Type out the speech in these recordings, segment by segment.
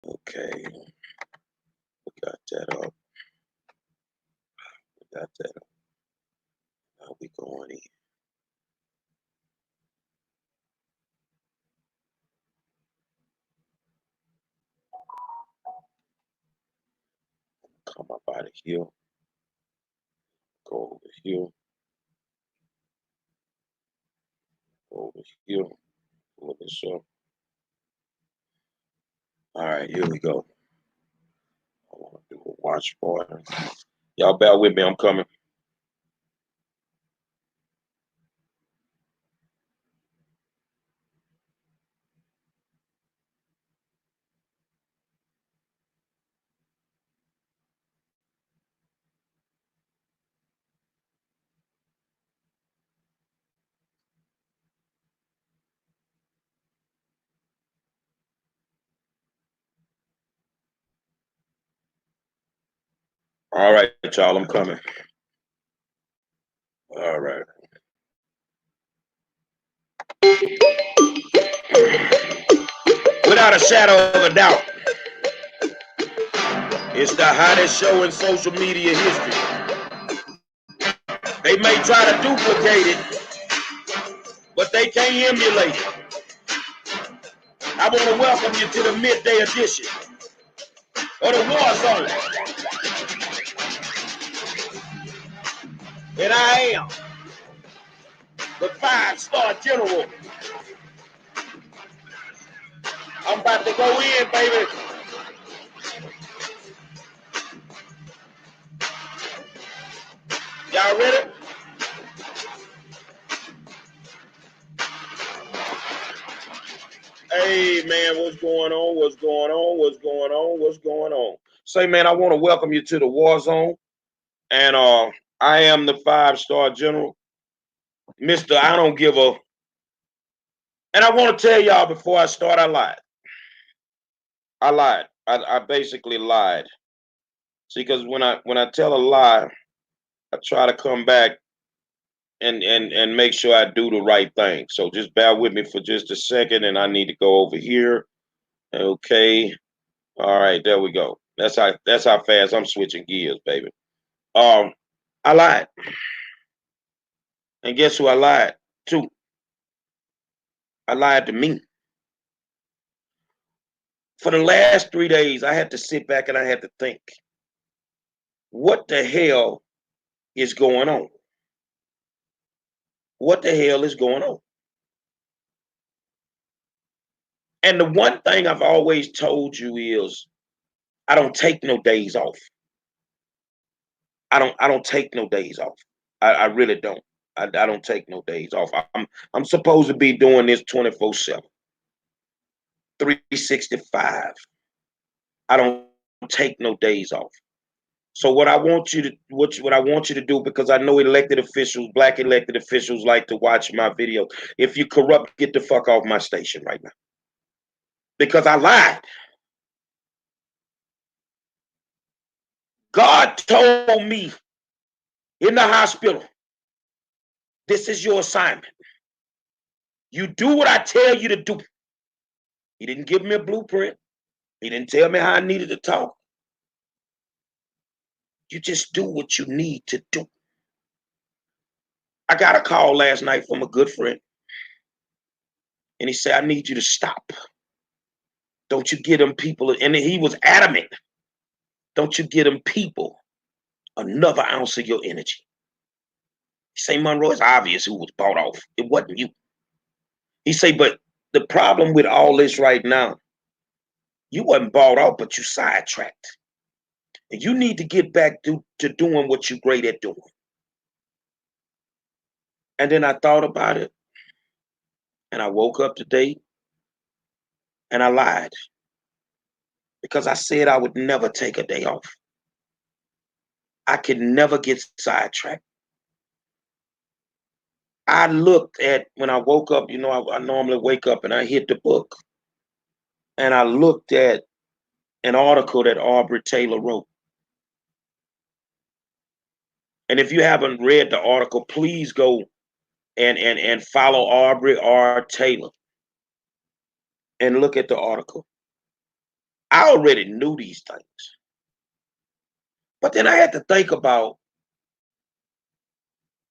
Okay, we got that up. We got that up. Now we going in. Come up out of here. Go over here. Go over here. Pull this up. All right, here we go. I want to do a watch party. Y'all bear with me. I'm coming. All right, y'all. I'm coming. All right. Without a shadow of a doubt, it's the hottest show in social media history. They may try to duplicate it, but they can't emulate it. I want to welcome you to the midday edition of the War Zone. And I am the 5-star general. I'm about to go in, baby. Y'all ready? Hey, man, what's going on? What's going on? What's going on? What's going on? Say, man, I want to welcome you to the War Zone. And I am the 5-star general, Mr. I don't give a. And I want to tell y'all before I start, I lied. I lied. I basically lied. See, because when I tell a lie, I try to come back and make sure I do the right thing. So just bear with me for just a second, and I need to go over here. Okay. All right, there we go. That's how fast I'm switching gears, baby. I lied. And guess who I lied to? I lied to me. For the last 3 days, I had to sit back and I had to think, what the hell is going on? What the hell is going on? And the one thing I've always told you is I don't take no days off. I don't take no days off. I really don't. I don't take no days off. I'm supposed to be doing this 24/7, 365. I don't take no days off. So what I want you to do, because I know elected officials, black elected officials like to watch my videos. If you corrupt, get the fuck off my station right now. Because I lied. God told me in the hospital, this is your assignment. You do what I tell you to do. He didn't give me a blueprint. He didn't tell me how I needed to talk. You just do what you need to do. I got a call last night from a good friend. And he said, I need you to stop. Don't you get them people. And he was adamant. Don't you get them people another ounce of your energy. He say, Monroe, it's obvious who was bought off. It wasn't you. He say, but the problem with all this right now, you wasn't bought off, but you sidetracked. And you need to get back to doing what you're great at doing. And then I thought about it. And I woke up today and I lied. Because I said I would never take a day off. I could never get sidetracked. I looked at when I woke up, I normally wake up and I hit the book. And I looked at an article that Aubrey Taylor wrote. And if you haven't read the article, please go and follow Aubrey R. Taylor and look at the article. I already knew these things. But then I had to think about,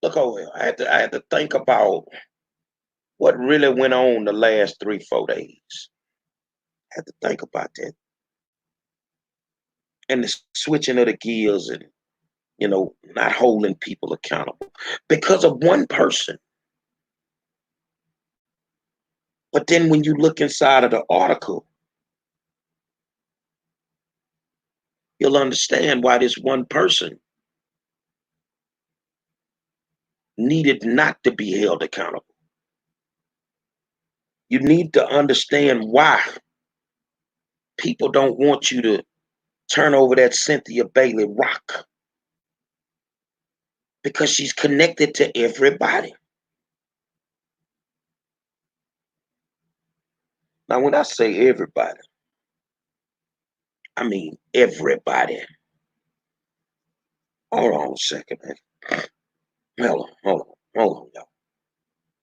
look over here, I had to think about what really went on the last 3, 4 days. I had to think about that. And the switching of the gears and, not holding people accountable because of one person. But then when you look inside of the article, you'll understand why this one person needed not to be held accountable. You need to understand why people don't want you to turn over that Cynthia Bailey rock, because she's connected to everybody. Now, when I say everybody, I mean everybody. Hold on a second, man. Hold on, y'all.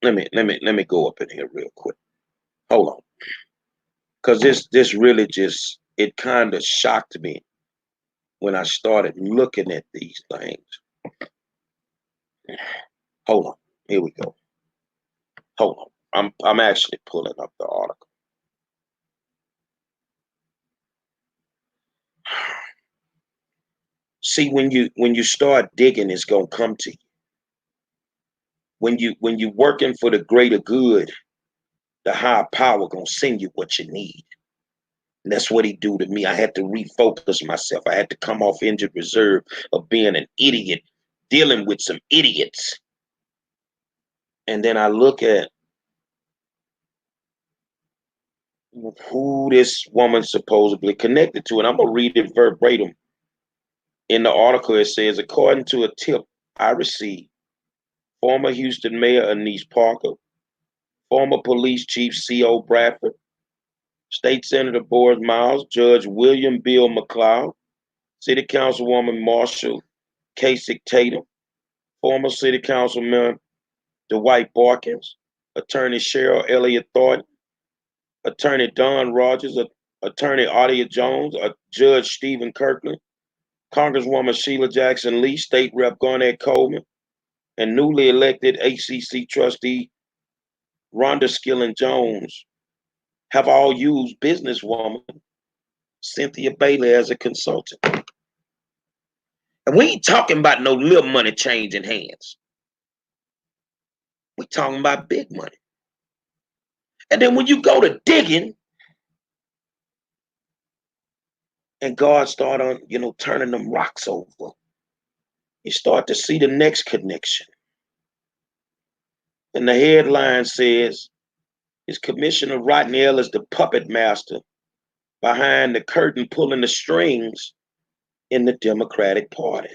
Let me go up in here real quick. Hold on, because this really just, it kind of shocked me when I started looking at these things. Hold on, here we go. Hold on, I'm actually pulling up the article. See, when you start digging, it's gonna come to you. When you working for the greater good, the higher power gonna send you what you need. And that's what he do to me. I had to refocus myself. I had to come off injured reserve of being an idiot, dealing with some idiots. And then I look at who this woman supposedly connected to, and I'm gonna read it verbatim. In the article, it says, according to a tip I received, former Houston Mayor Anise Parker, former police chief C.O. Bradford, State Senator Boris Miles, Judge William Bill McLeod, City Councilwoman Marshall Kasich Tatum, former City Councilman Dwight Barkins, Attorney Cheryl Elliott Thornton, Attorney Don Rogers, Attorney Audia Jones, Judge Stephen Kirkland, Congresswoman Sheila Jackson Lee, State Rep Garnett Coleman, and newly elected ACC trustee Rhonda Skilling Jones have all used businesswoman Cynthia Bailey as a consultant. And we ain't talking about no little money changing hands. We talking about big money. And then when you go to digging, and God start on, turning them rocks over, you start to see the next connection. And the headline says, is Commissioner Rodney Ellis the puppet master behind the curtain pulling the strings in the Democratic Party?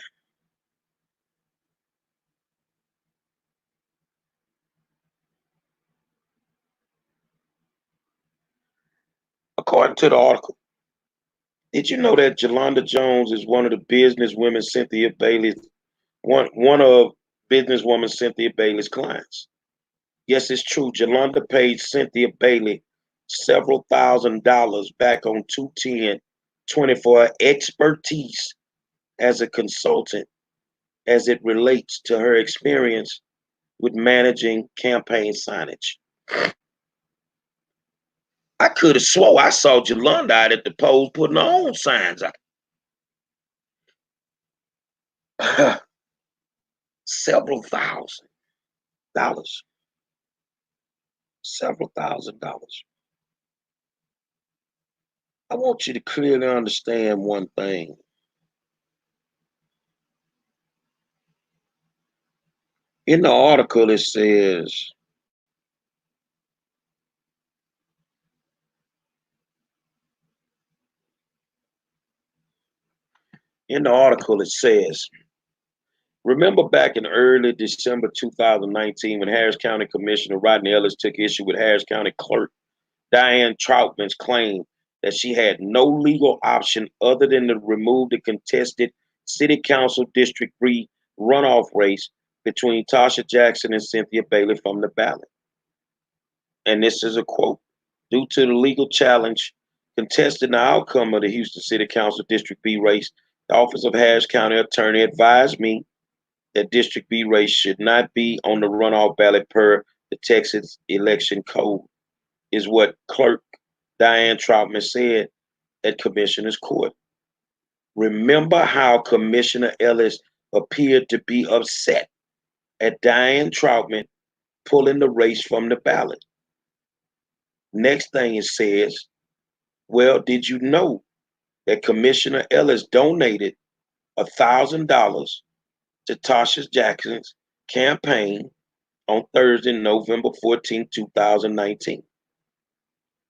According to the article, did you know that Jolanda Jones is one of the businesswomen Cynthia Bailey's one of businesswoman Cynthia Bailey's clients? Yes, it's true. Jolanda paid Cynthia Bailey several $1,000s back on 2/10/20 for her expertise as a consultant as it relates to her experience with managing campaign signage. I could have swore I saw Jolanda out at the polls putting her own signs out. Several $1,000s. Several $1,000s. I want you to clearly understand one thing. In the article, it says, remember back in early December 2019 when Harris County Commissioner Rodney Ellis took issue with Harris County Clerk Diane Troutman's claim that she had no legal option other than to remove the contested City Council District 3 runoff race between Tasha Jackson and Cynthia Bailey from the ballot. And this is a quote. Due to the legal challenge Contesting the outcome of the Houston City Council District B race, the Office of Harris County Attorney advised me that District B race should not be on the runoff ballot per the Texas election code, is what Clerk Diane Troutman said at Commissioner's Court. Remember how Commissioner Ellis appeared to be upset at Diane Troutman pulling the race from the ballot. Next thing it says, well, did you know that Commissioner Ellis donated $1,000 to Tasha Jackson's campaign on Thursday, November 14, 2019?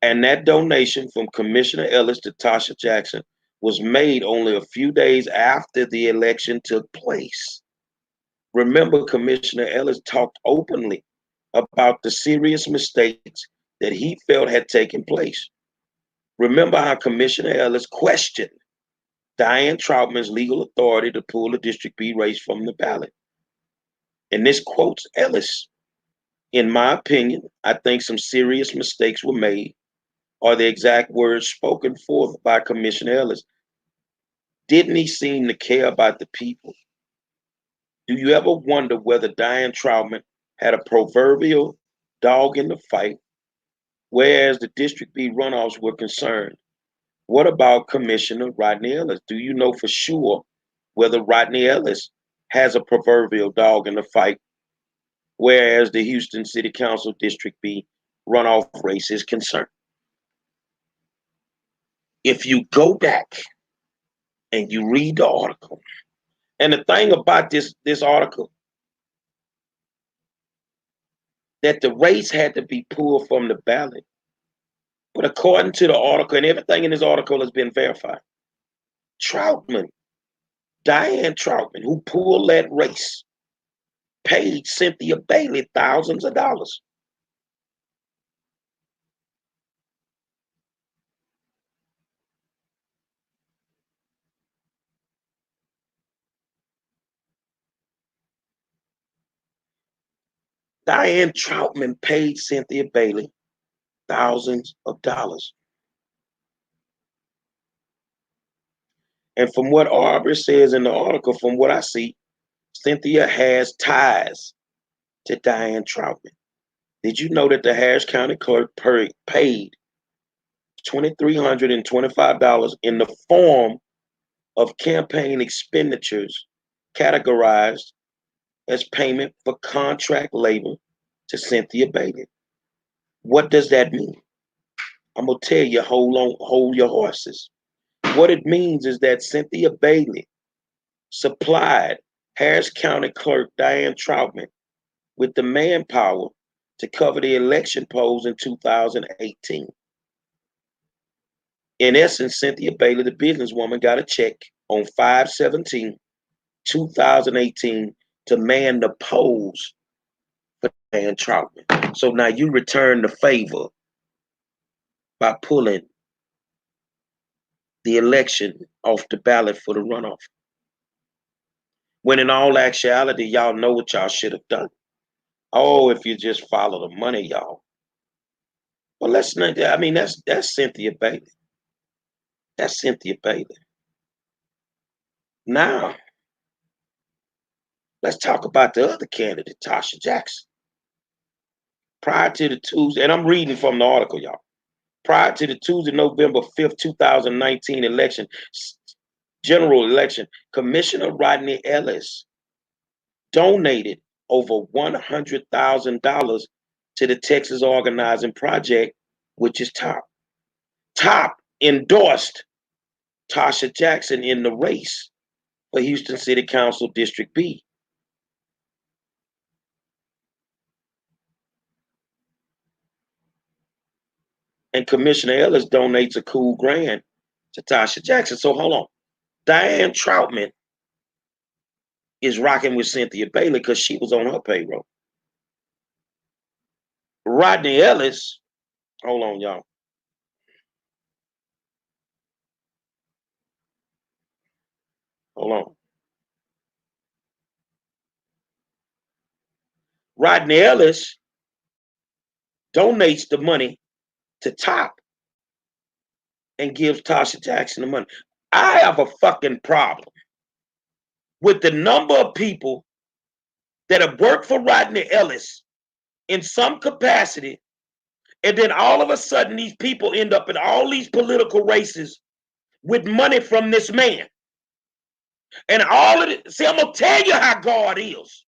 And that donation from Commissioner Ellis to Tasha Jackson was made only a few days after the election took place. Remember, Commissioner Ellis talked openly about the serious mistakes that he felt had taken place. Remember how Commissioner Ellis questioned Diane Troutman's legal authority to pull the District B race from the ballot. And this quotes Ellis. In my opinion, I think some serious mistakes were made, are the exact words spoken forth by Commissioner Ellis. Didn't he seem to care about the people? Do you ever wonder whether Diane Troutman had a proverbial dog in the fight, whereas the District B runoffs were concerned? What about Commissioner Rodney Ellis? Do you know for sure whether Rodney Ellis has a proverbial dog in the fight, whereas the Houston City Council District B runoff race is concerned? If you go back and you read the article, and the thing about this article, that the race had to be pulled from the ballot. But according to the article, and everything in this article has been verified, Troutman, Diane Troutman, who pulled that race, paid Cynthia Bailey thousands of dollars. Diane Troutman paid Cynthia Bailey thousands of dollars. And from what Aubrey says in the article, from what I see, Cynthia has ties to Diane Troutman. Did you know that the Harris County clerk paid $2,325 in the form of campaign expenditures categorized as payment for contract labor to Cynthia Bailey? What does that mean? I'm gonna tell you, hold your horses. What it means is that Cynthia Bailey supplied Harris County Clerk Diane Troutman with the manpower to cover the election polls in 2018. In essence, Cynthia Bailey, the businesswoman, got a check on 5/17/2018 to man the polls for Diane Troutman. So now you return the favor by pulling the election off the ballot for the runoff. When in all actuality, y'all know what y'all should have done. Oh, if you just follow the money, y'all. Well, let's not. I mean, that's Cynthia Bailey. That's Cynthia Bailey. Now, let's talk about the other candidate, Tasha Jackson. Prior to the Tuesday, and I'm reading from the article, y'all. Prior to the Tuesday, November 5th, 2019 election, general election, Commissioner Rodney Ellis donated over $100,000 to the Texas Organizing Project, which is TOP. TOP endorsed Tasha Jackson in the race for Houston City Council District B. And Commissioner Ellis donates a cool grand to Tasha Jackson. So hold on. Diane Troutman is rocking with Cynthia Bailey because she was on her payroll. Rodney Ellis, hold on, y'all. Hold on. Rodney Ellis donates the money to TOP and gives Tasha Jackson the money. I have a fucking problem with the number of people that have worked for Rodney Ellis in some capacity, and then all of a sudden these people end up in all these political races with money from this man. And all of it, see, I'm gonna tell you how God is.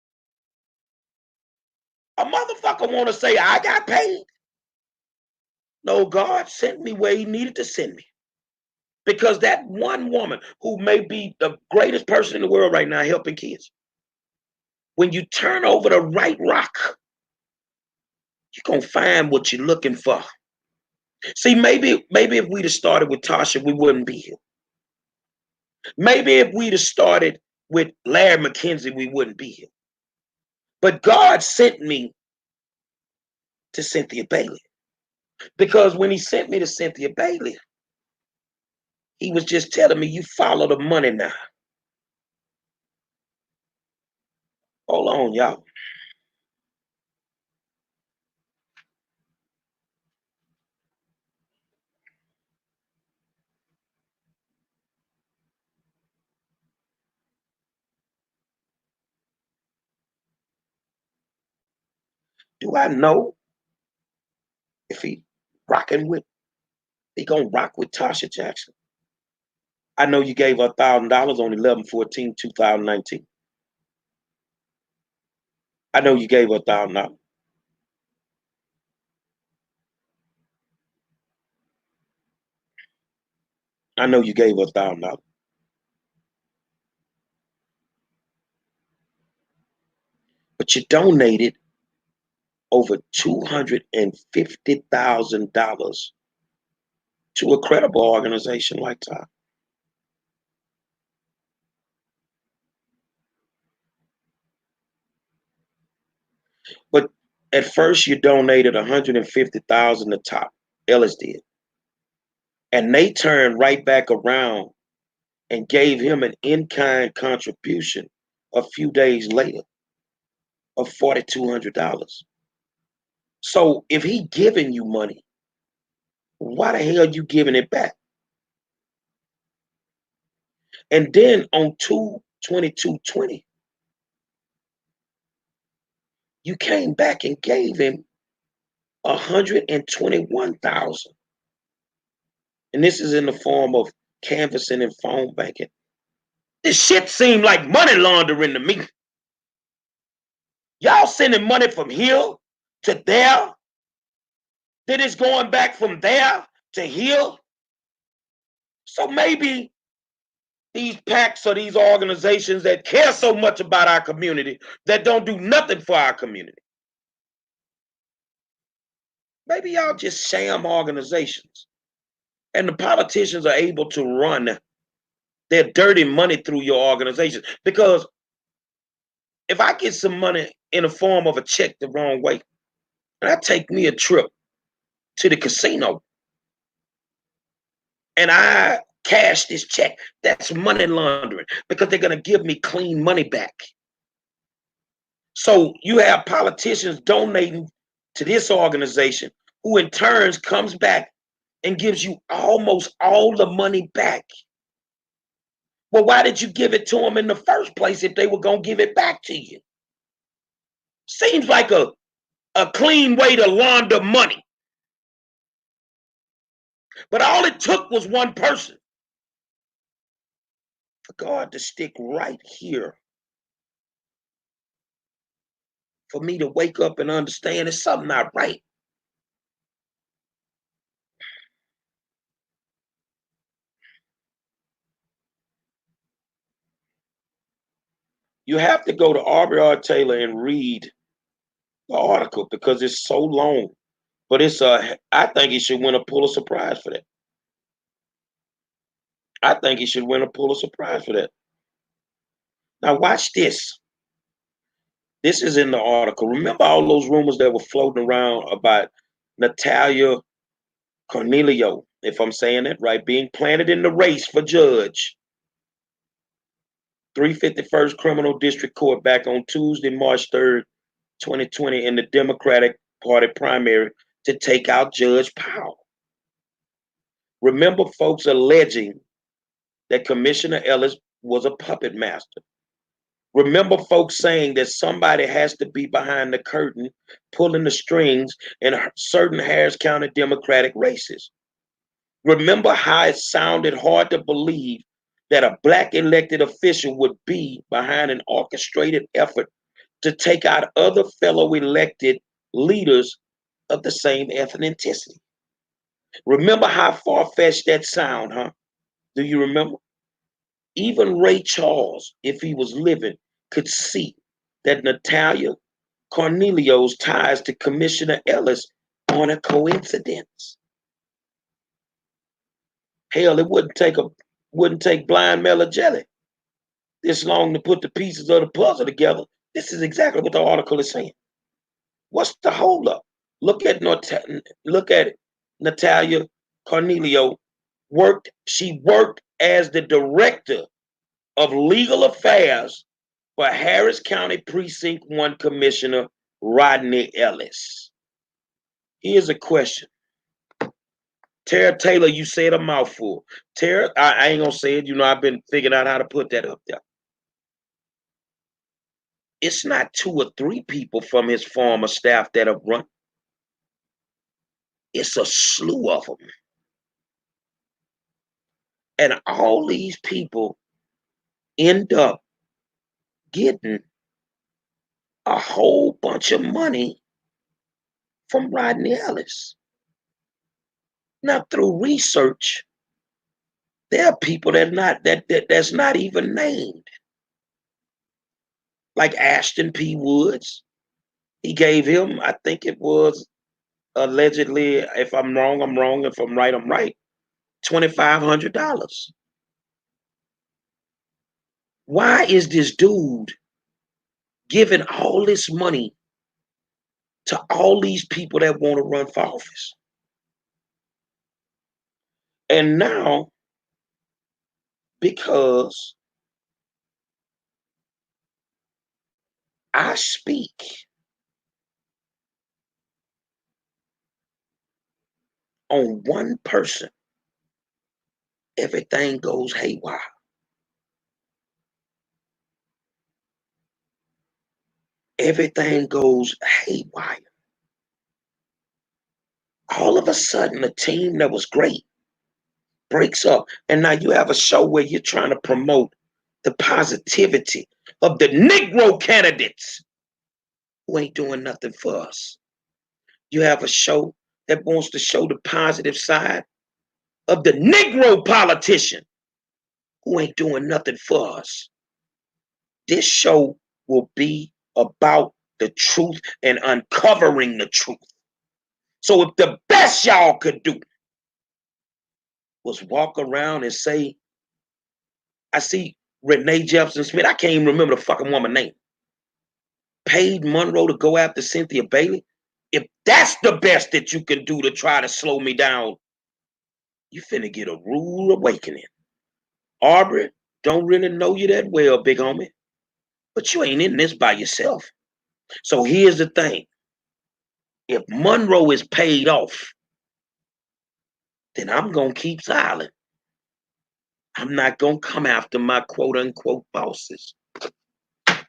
A motherfucker wanna say, I got paid. No, God sent me where he needed to send me. Because that one woman who may be the greatest person in the world right now helping kids, when you turn over the right rock, you're gonna find what you're looking for. See, maybe if we'd have started with Tasha, we wouldn't be here. Maybe if we'd have started with Larry McKenzie, we wouldn't be here. But God sent me to Cynthia Bailey. Because when he sent me to Cynthia Bailey, he was just telling me, you follow the money now. Hold on, y'all. Do I know if he gonna rock with Tasha Jackson? I know you gave her $1,000 on 11/14/2019. I know you gave her $1,000. I know you gave her $1,000. But you donated over $250,000 to a credible organization like that. But at first you donated $150,000 to Top. Ellis did. And they turned right back around and gave him an in-kind contribution a few days later of $4,200. So if he giving you money, why the hell are you giving it back? And then on 2/22/20, you came back and gave him 121,000. And this is in the form of canvassing and phone banking. This shit seemed like money laundering to me. Y'all sending money from here to there. Then it's going back from there to here. So maybe these PACs or these organizations that care so much about our community that don't do nothing for our community. Maybe y'all just sham organizations. And the politicians are able to run their dirty money through your organization. Because if I get some money in the form of a check the wrong way, and I take me a trip to the casino and I cash this check, that's money laundering because they're going to give me clean money back. So you have politicians donating to this organization who in turns comes back and gives you almost all the money back. Well, why did you give it to them in the first place if they were going to give it back to you? Seems like a clean way to launder money. But all it took was one person for God to stick right here for me to wake up and understand there's something not right. You have to go to Aubrey R. Taylor and read the article because it's so long. But I think he should win a Pulitzer Prize for that. I think he should win a Pulitzer Prize for that. Now watch this. This is in the article. Remember all those rumors that were floating around about Natalia Cornelio, if I'm saying it right, being planted in the race for judge. 351st Criminal District Court back on Tuesday, March 3rd, 2020, in the Democratic Party primary to take out Judge Powell. Remember folks alleging that Commissioner Ellis was a puppet master. Remember folks saying that somebody has to be behind the curtain pulling the strings in certain Harris County Democratic races. Remember how it sounded hard to believe that a black elected official would be behind an orchestrated effort to take out other fellow elected leaders of the same ethnicity. Remember how far-fetched that sound, huh? Do you remember? Even Ray Charles, if he was living, could see that Natalia Cornelio's ties to Commissioner Ellis aren't a coincidence. Hell, it wouldn't take blind Mela Jelly this long to put the pieces of the puzzle together. This is exactly what the article is saying. What's the holdup? Look at it. Natalia Cornelio she worked as the director of legal affairs for Harris County Precinct 1 Commissioner Rodney Ellis. Here's a question. Tara Taylor, you said a mouthful. Tara, I ain't gonna say it. You know, I've been figuring out how to put that up there. It's not 2 or 3 people from his former staff that have run. It's a slew of them. And all these people end up getting a whole bunch of money from Rodney Ellis. Now, through research, there are people that's not even named. Like Ashton P. Woods. He gave him, I think it was allegedly, if I'm wrong, I'm wrong. If I'm right, I'm right. $2,500. Why is this dude giving all this money to all these people that want to run for office? And now, because I speak on one person, everything goes haywire. Everything goes haywire. All of a sudden, a team that was great breaks up. And now you have a show where you're trying to promote the positivity of the Negro candidates who ain't doing nothing for us. You have a show that wants to show the positive side of the Negro politician who ain't doing nothing for us. This show will be about the truth and uncovering the truth. So if the best y'all could do was walk around and say, I see Renee Jefferson Smith, I can't even remember the fucking woman's name, paid Monroe to go after Cynthia Bailey. If that's the best that you can do to try to slow me down, you finna get a rude awakening. Aubrey, don't really know you that well, big homie, but you ain't in this by yourself. So here's the thing. If Monroe is paid off, then I'm going to keep silent. I'm not going to come after my quote unquote bosses. But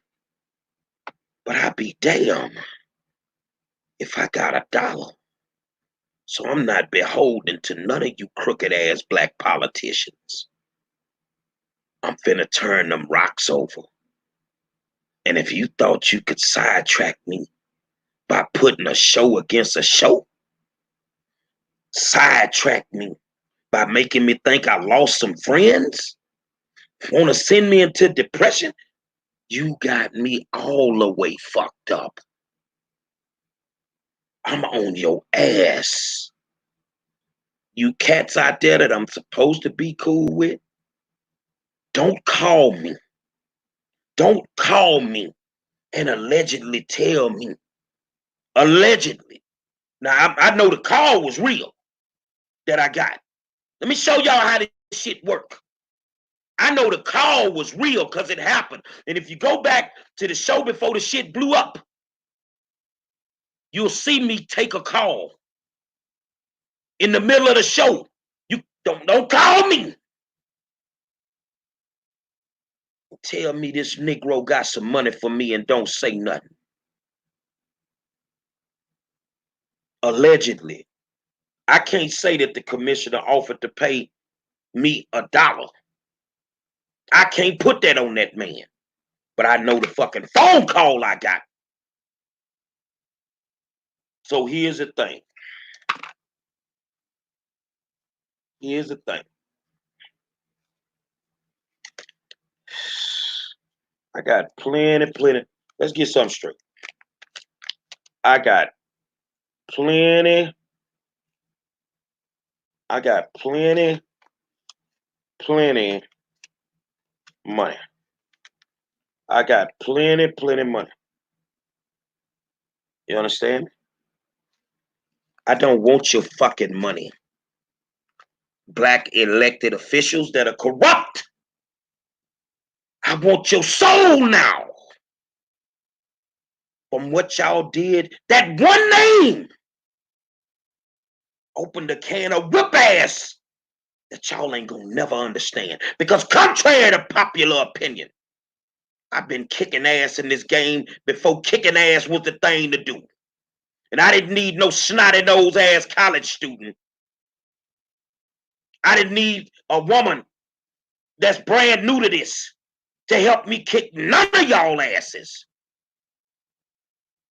I'd be damned if I got $1. So I'm not beholden to none of you crooked ass black politicians. I'm finna turn them rocks over. And if you thought you could sidetrack me by putting a show against a show, sidetrack me by making me think I lost some friends, want to send me into depression, you got me all the way fucked up. I'm on your ass. You cats out there that I'm supposed to be cool with, don't call me. Don't call me and allegedly tell me. Allegedly. Now, I know the call was real that I got. Let me show y'all how this shit work. I know the call was real because it happened. And if you go back to the show before the shit blew up, you'll see me take a call in the middle of the show. Don't call me. Tell me this Negro got some money for me and don't say nothing. Allegedly. I can't say that the commissioner offered to pay me $1. I can't put that on that man. But I know the fucking phone call I got. So here's the thing. Here's the thing. I got plenty. Let's get something straight. I got plenty. I got plenty money. I got plenty money. You understand? I don't want your fucking money. Black elected officials that are corrupt. I want your soul now. From what y'all did, that one name opened a can of whip ass that y'all ain't gonna never understand. Because contrary to popular opinion, I've been kicking ass in this game before kicking ass was the thing to do. And I didn't need no snotty nose ass college student. I didn't need a woman that's brand new to this to help me kick none of y'all asses.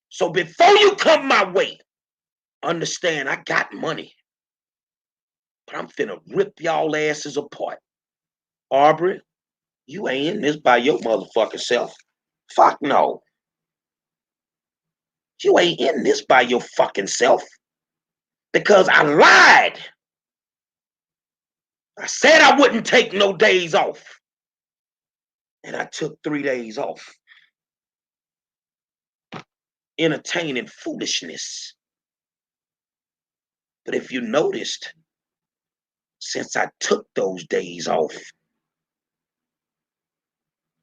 So before you come my way, understand I got money. But I'm finna rip y'all asses apart. Aubrey, you ain't in this by your motherfucking self. Fuck no. You ain't in this by your fucking self. Because I lied. I said I wouldn't take no days off. And I took 3 days off. Entertaining foolishness. But if you noticed, since I took those days off,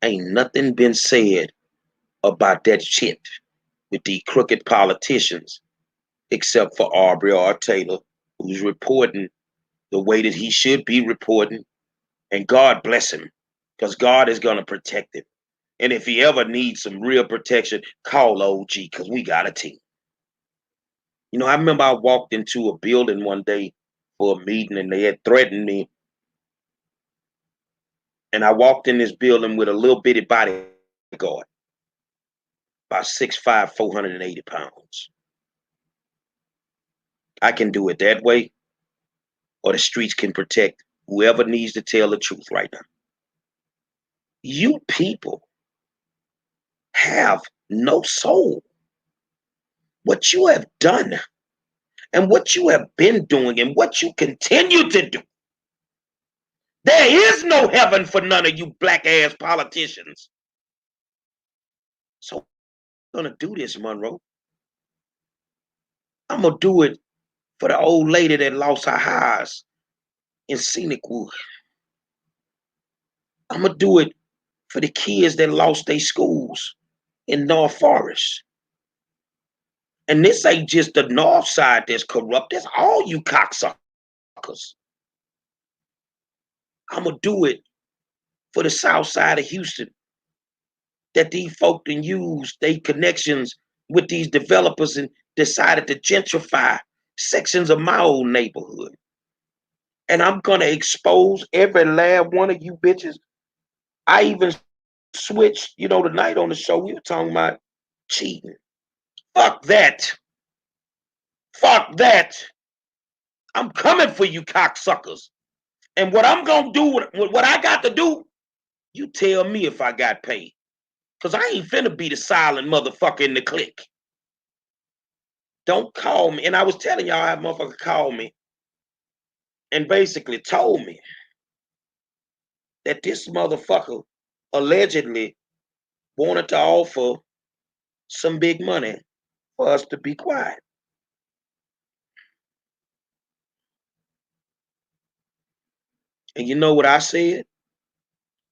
ain't nothing been said about that shit with the crooked politicians, except for Aubrey R. Taylor, who's reporting the way that he should be reporting. And God bless him, because God is going to protect him. And if he ever needs some real protection, call OG, because we got a team. You know, I remember I walked into a building one day for a meeting and they had threatened me. And I walked in this building with a little bitty bodyguard, about 6'5", 480 pounds. I can do it that way, or the streets can protect whoever needs to tell the truth right now. You people have no soul. What you have done and what you have been doing and what you continue to do, there is no heaven for none of you black ass politicians. So I'm gonna do this, Monroe. I'm gonna do it for the old lady that lost her house in Scenic Wood. I'm gonna do it for the kids that lost their schools in North Forest. And this ain't just the North side that's corrupt. That's all you cocksuckers. I'm gonna do it for the South side of Houston that these folk can use their connections with these developers and decided to gentrify sections of my old neighborhood. And I'm gonna expose every last one of you bitches. I even switched, tonight on the show, we were talking about cheating. Fuck that. Fuck that. I'm coming for you cocksuckers. And what I'm gonna do, what I got to do, you tell me if I got paid. Because I ain't finna be the silent motherfucker in the clique. Don't call me. And I was telling y'all, that motherfucker called me and basically told me that this motherfucker allegedly wanted to offer some big money for us to be quiet. And you know what I said?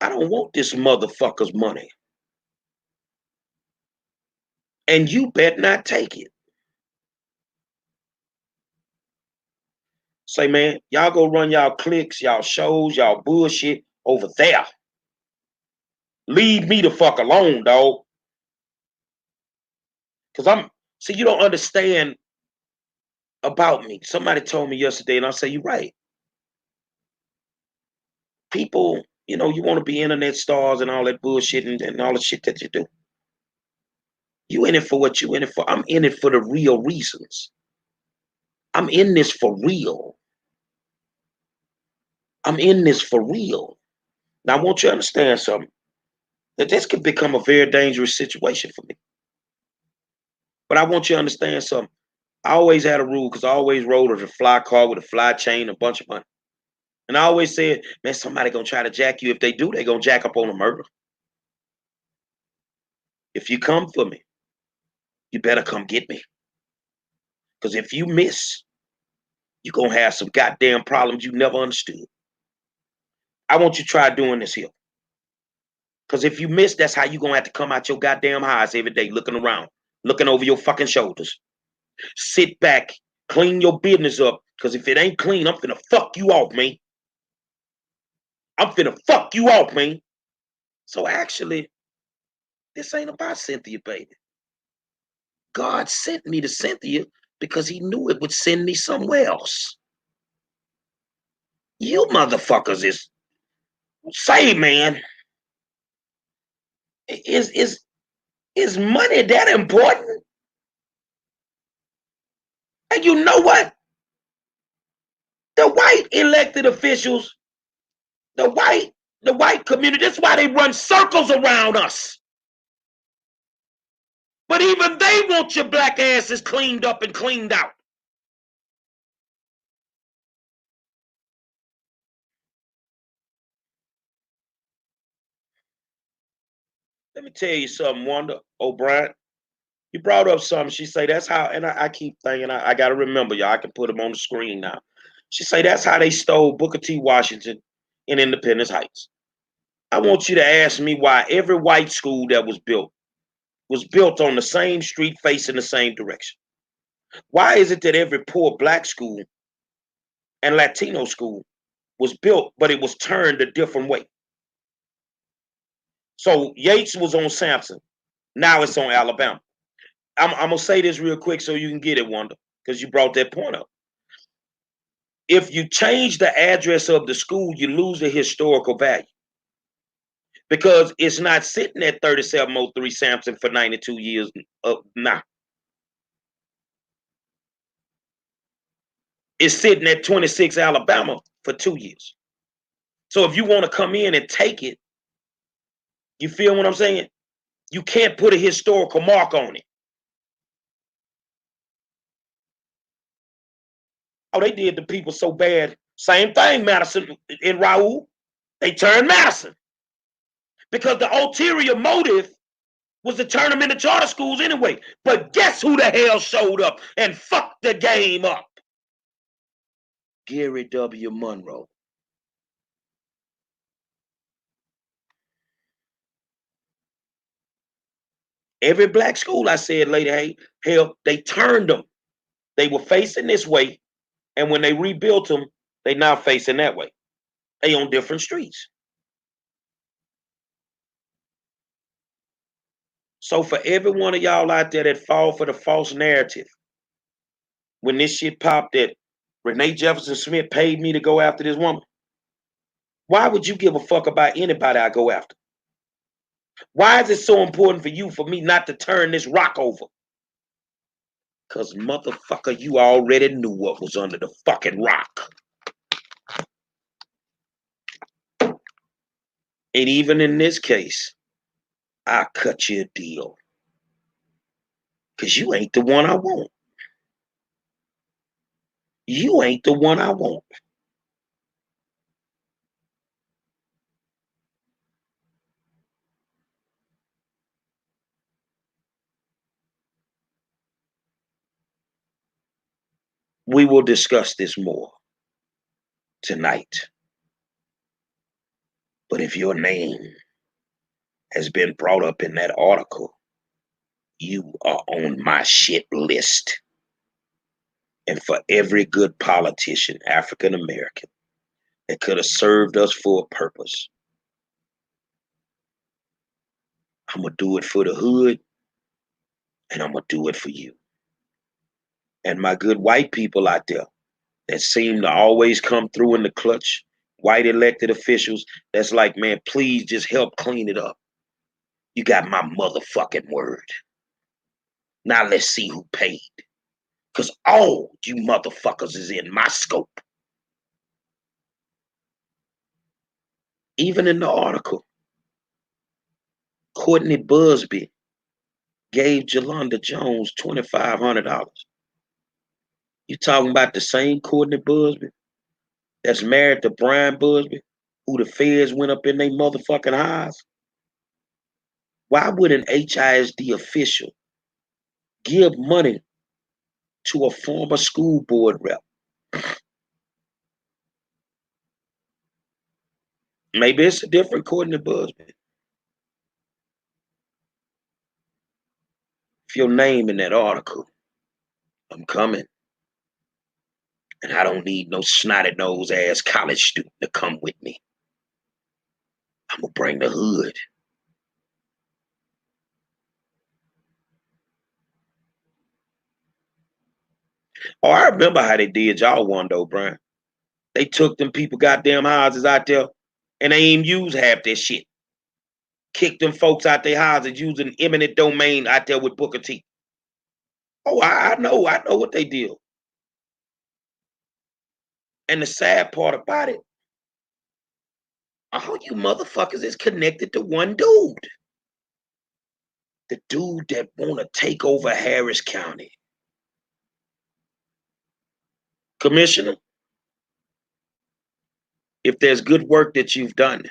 I don't want this motherfucker's money. And you better not take it. Say, man, y'all go run y'all clicks, y'all shows, y'all bullshit over there. Leave me the fuck alone, dog. Because see, you don't understand about me. Somebody told me yesterday, and I say, you're right. People, you want to be internet stars and all that bullshit and all the shit that you do. You in it for what you in it for. I'm in it for the real reasons. I'm in this for real. I'm in this for real. Now, I want you to understand something. That this could become a very dangerous situation for me. But I want you to understand something. I always had a rule because I always rode a fly car with a fly chain, a bunch of money. And I always said, man, somebody gonna try to jack you. If they do, they gonna jack up on a murder. If you come for me, you better come get me. Because if you miss, you're gonna have some goddamn problems you never understood. I want you to try doing this here. Because if you miss, that's how you're gonna have to come out your goddamn highs every day, looking around, looking over your fucking shoulders. Sit back, clean your business up. Because if it ain't clean, I'm finna fuck you off, man. I'm finna fuck you off, man. So actually, this ain't about Cynthia, baby. God sent me to Cynthia because he knew it would send me somewhere else. You motherfuckers say, man, is money that important? And you know what? The white elected officials, the white community, that's why they run circles around us. But even they want your black asses cleaned up and cleaned out. Let me tell you something, Wanda O'Brien. You brought up something. She say that's how, and I keep thinking I got to remember, y'all. I can put them on the screen now. She say that's how they stole Booker T. Washington in Independence Heights. I want you to ask me why every white school that was built on the same street facing the same direction. Why is it that every poor black school and Latino school was built, but it was turned a different way? So Yates was on Sampson. Now it's on Alabama. I'm gonna say this real quick so you can get it, Wanda, because you brought that point up. If you change the address of the school, you lose the historical value because it's not sitting at 3703 Sampson for 92 years now. It's sitting at 26 Alabama for 2 years. So if you want to come in and take it, you feel what I'm saying? You can't put a historical mark on it. Oh, they did the people so bad. Same thing, Madison and Raul. They turned Madison because the ulterior motive was to turn them into charter schools anyway. But guess who the hell showed up and fucked the game up? Gary W. Monroe. Every black school, I said later, hey, hell, they turned them. They were facing this way, and when they rebuilt them, they now facing that way. They on different streets. So for every one of y'all out there that fall for the false narrative, when this shit popped that Renee Jefferson Smith paid me to go after this woman, why would you give a fuck about anybody I go after? Why is it so important for me not to turn this rock over? Because, motherfucker, you already knew what was under the fucking rock. And even in this case, I'll cut you a deal. Because you ain't the one I want. You ain't the one I want. We will discuss this more tonight. But if your name has been brought up in that article, you are on my shit list. And for every good politician, African American, that could have served us for a purpose, I'm going to do it for the hood, and I'm going to do it for you. And my good white people out there that seem to always come through in the clutch, white elected officials, that's like, man, please just help clean it up. You got my motherfucking word. Now let's see who paid. Because all you motherfuckers is in my scope. Even in the article, Courtney Busby gave Jolanda Jones $2,500. You talking about the same Courtney Busby that's married to Brian Busby, who the feds went up in their motherfucking eyes? Why would an HISD official give money to a former school board rep? Maybe it's a different Courtney Busby. If your name in that article, I'm coming. And I don't need no snotty nose ass college student to come with me. I'm gonna bring the hood. Oh, I remember how they did y'all one though, Brian. They took them people goddamn houses out there and they ain't use half that shit. Kicked them folks out their houses using eminent domain out there with Booker T. Oh, I know what they did. And the sad part about it, all you motherfuckers is connected to one dude. The dude that wanna take over Harris County. Commissioner, if there's good work that you've done,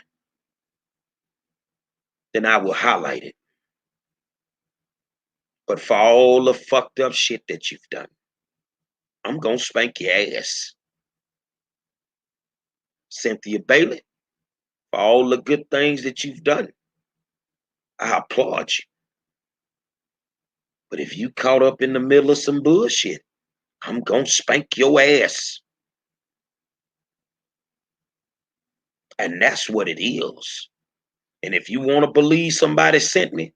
then I will highlight it. But for all the fucked up shit that you've done, I'm gonna spank your ass. Cynthia Bailey, for all the good things that you've done, I applaud you. But if you caught up in the middle of some bullshit, I'm gonna spank your ass. And that's what it is. And if you want to believe somebody sent me,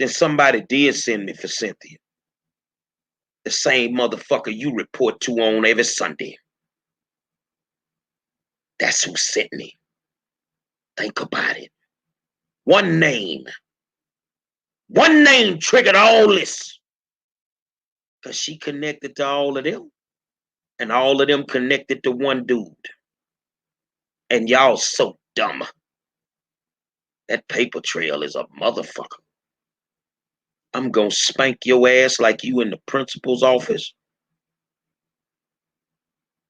then somebody did send me for Cynthia. The same motherfucker you report to on every Sunday. That's who sent me. Think about it. One name triggered all this. Because she connected to all of them. And all of them connected to one dude. And y'all so dumb. That paper trail is a motherfucker. I'm gonna spank your ass like you in the principal's office.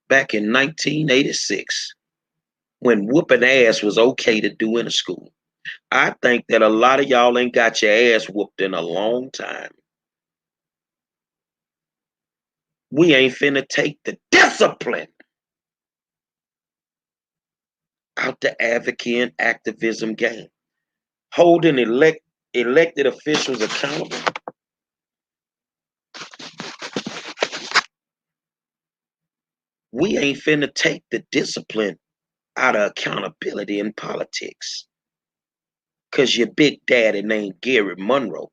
Back in 1986, when whooping ass was okay to do in a school. I think that a lot of y'all ain't got your ass whooped in a long time. We ain't finna take the discipline out the advocacy and activism game. Holding elected officials accountable. We ain't finna take the discipline out of accountability in politics. Cause your big daddy named Gary Monroe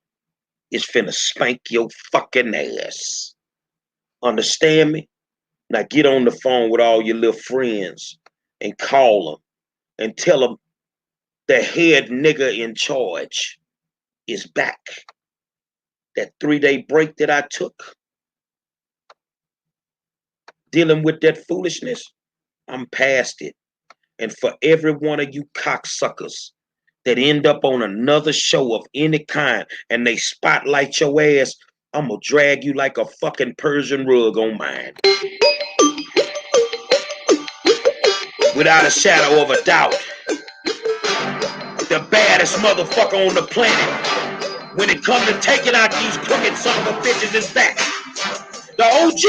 is finna spank your fucking ass. Understand me? Now get on the phone with all your little friends and call them and tell them the head nigga in charge is back. That 3-day break that I took dealing with that foolishness, I'm past it. And for every one of you cocksuckers that end up on another show of any kind and they spotlight your ass, I'm gonna drag you like a fucking Persian rug on mine. Without a shadow of a doubt, the baddest motherfucker on the planet when it comes to taking out these crooked son of a bitches is back. The OG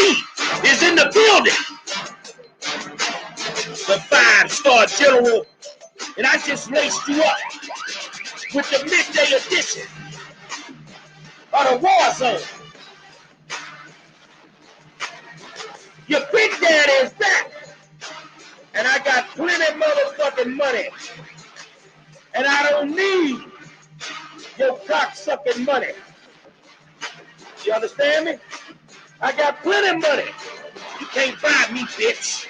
is in the building. The 5-star general, and I just laced you up with the midday edition of the War Zone. Your big daddy is back. And I got plenty of motherfucking money. And I don't need your cocksucking money. You understand me? I got plenty of money. You can't buy me, bitch.